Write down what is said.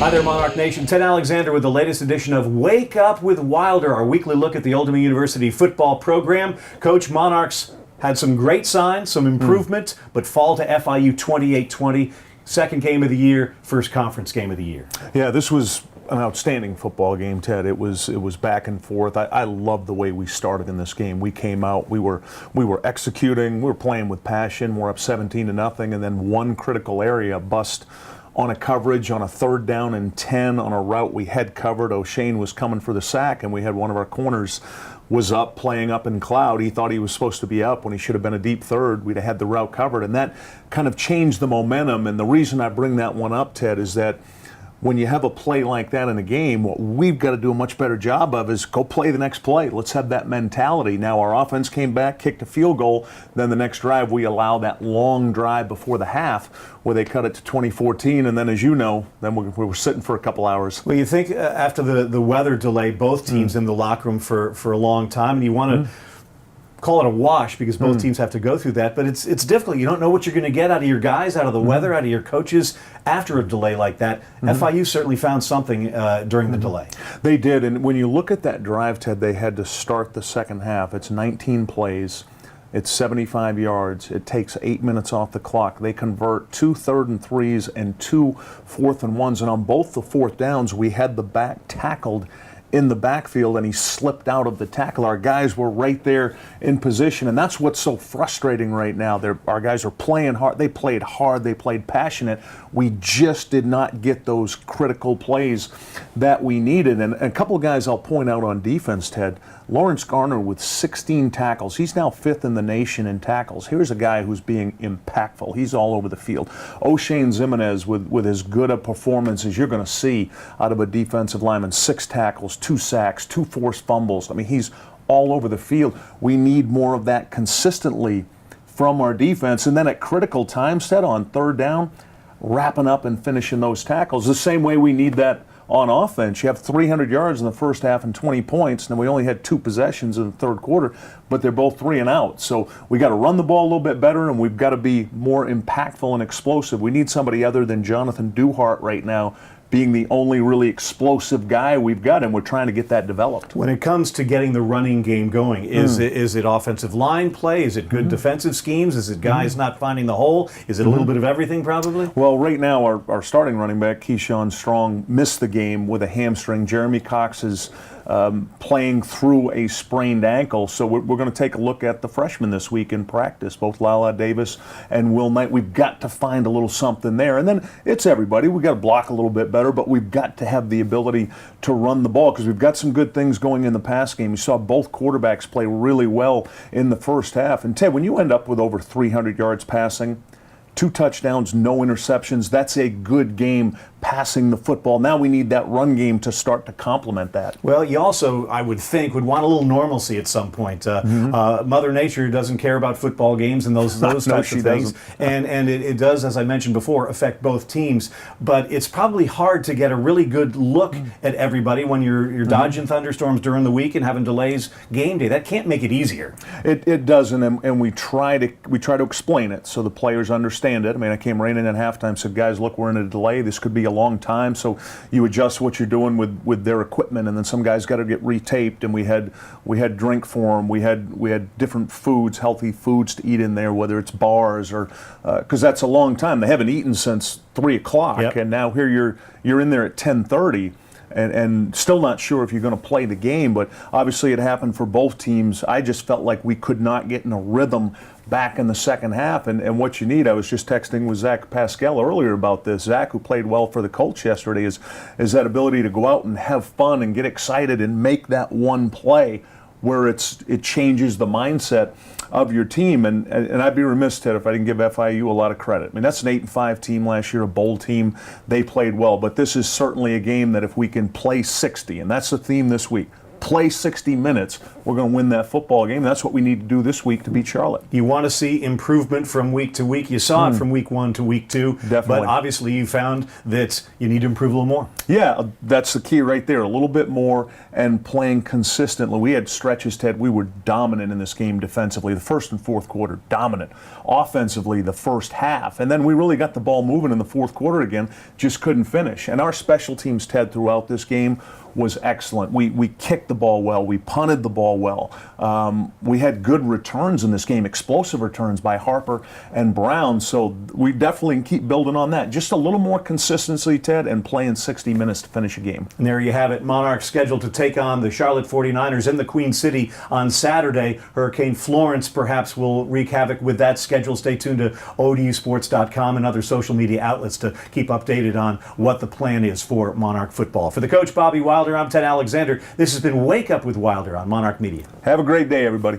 Hi there, Monarch Nation. Ted Alexander with the latest edition of Wake Up with Wilder, our weekly look at the Oldham University football program. Coach, Monarchs had some great signs, some improvement, but fall to FIU 28-20. Second game of the year, first conference game of the year. Yeah, this was an outstanding football game, Ted. It was back and forth. I love the way we started in this game. We came out, we were executing, we were playing with passion. We're up 17-0, and then one critical area bust on a coverage on a 3rd down and 10 on a route we had covered. O'Shane was coming for the sack, and we had one of our corners was up, playing up in cloud. He thought he was supposed to be up when he should have been a deep third. We'd have had the route covered, and that kind of changed the momentum. And the reason I bring that one up, Ted, is that when you have a play like that in a game, what we've got to do a much better job of is go play the next play. Let's have that mentality. Now our offense came back, kicked a field goal. Then the next drive, we allow that long drive before the half where they cut it to 2014. And then, as you know, then we were sitting for a couple hours. Well, you think after the weather delay, both teams in the locker room for a long time, and you want to call it a wash because both teams have to go through that, but it's difficult. You don't know what you're going to get out of your guys, out of the weather, out of your coaches after a delay like that. FIU certainly found something during the delay. They did, and when you look at that drive, Ted, they had to start the second half. It's 19 plays. It's 75 yards. It takes 8 minutes off the clock. They convert 2 3rd and 3s and 2 4th and 1s, and on both the 4th downs, we had the back tackled in the backfield, and he slipped out of the tackle. Our guys were right there in position, and that's what's so frustrating right now. Our guys are playing hard. They played hard. They played passionate. We just did not get those critical plays that we needed. And a couple of guys I'll point out on defense, Ted. Lawrence Garner with 16 tackles. He's now 5th in the nation in tackles. Here's a guy who's being impactful. He's all over the field. O'Shane Zimenez with as good a performance as you're going to see out of a defensive lineman. 6 tackles, 2 sacks, 2 forced fumbles. I mean, he's all over the field. We need more of that consistently from our defense. And then at critical times, Ted, on 3rd down, wrapping up and finishing those tackles. The same way we need that on offense. You have 300 yards in the first half and 20 points, and we only had 2 possessions in the 3rd quarter, but they're both 3 and out. So we got to run the ball a little bit better, and we've got to be more impactful and explosive. We need somebody other than Jonathan Duhart right now being the only really explosive guy we've got, and we're trying to get that developed. When it comes to getting the running game going, is it offensive line play? Is it good defensive schemes? Is it guys not finding the hole? Is it a little bit of everything probably? Well, right now our starting running back, Keyshawn Strong, missed the game with a hamstring. Jeremy Cox is playing through a sprained ankle, so we're going to take a look at the freshmen this week in practice, both Lala Davis and Will Knight. We've got to find a little something there, and then it's everybody. We've got to block a little bit better, but we've got to have the ability to run the ball because we've got some good things going in the pass game. You saw both quarterbacks play really well in the first half, and Ted, when you end up with over 300 yards passing, 2 touchdowns, no interceptions, that's a good game passing the football. Now we need that run game to start to complement that. Well, you also, I would think, would want a little normalcy at some point. Mother Nature doesn't care about football games and those types of things. And it does, as I mentioned before, affect both teams. But it's probably hard to get a really good look at everybody when you're dodging thunderstorms during the week and having delays game day. That can't make it easier. It doesn't, and we try to explain it so the players understand it. I mean, I came right in at halftime, said, guys, look, we're in a delay. This could be a long time, so you adjust what you're doing with their equipment, and then some guys got to get retaped, and we had drink for them. We had different foods, healthy foods to eat in there, whether it's bars or because that's a long time. They haven't eaten since 3 o'clock, and now here you're in there at 10:30. And still not sure if you're going to play the game, but obviously it happened for both teams. I just felt like we could not get in a rhythm back in the second half, and what you need, I was just texting with Zach Pascal earlier about this. Zach, who played well for the Colts yesterday, is that ability to go out and have fun and get excited and make that one play where it changes the mindset of your team. And I'd be remiss, Ted, if I didn't give FIU a lot of credit. I mean, that's an 8-5 team last year, a bowl team. They played well, but this is certainly a game that if we can play 60, and that's the theme this week, play 60 minutes, we're going to win that football game. That's what we need to do this week to beat Charlotte. You want to see improvement from week to week. You saw it from week 1 to week 2. Definitely. But obviously you found that you need to improve a little more. Yeah, that's the key right there. A little bit more and playing consistently. We had stretches, Ted. We were dominant in this game defensively. The first and fourth quarter, dominant. Offensively, the first half. And then we really got the ball moving in the fourth quarter again, just couldn't finish. And our special teams, Ted, throughout this game was excellent. We kicked the ball well. We punted the ball well. We had good returns in this game, explosive returns by Harper and Brown. So we definitely keep building on that. Just a little more consistency, Ted, and playing 60 minutes to finish a game. And there you have it. Monarchs scheduled to take on the Charlotte 49ers in the Queen City on Saturday. Hurricane Florence perhaps will wreak havoc with that schedule. Stay tuned to ODUsports.com and other social media outlets to keep updated on what the plan is for Monarch football. For the coach, Bobby Wilder, I'm Ted Alexander. This has been Wake Up with Wilder on Monarch Media. Have a great day, everybody.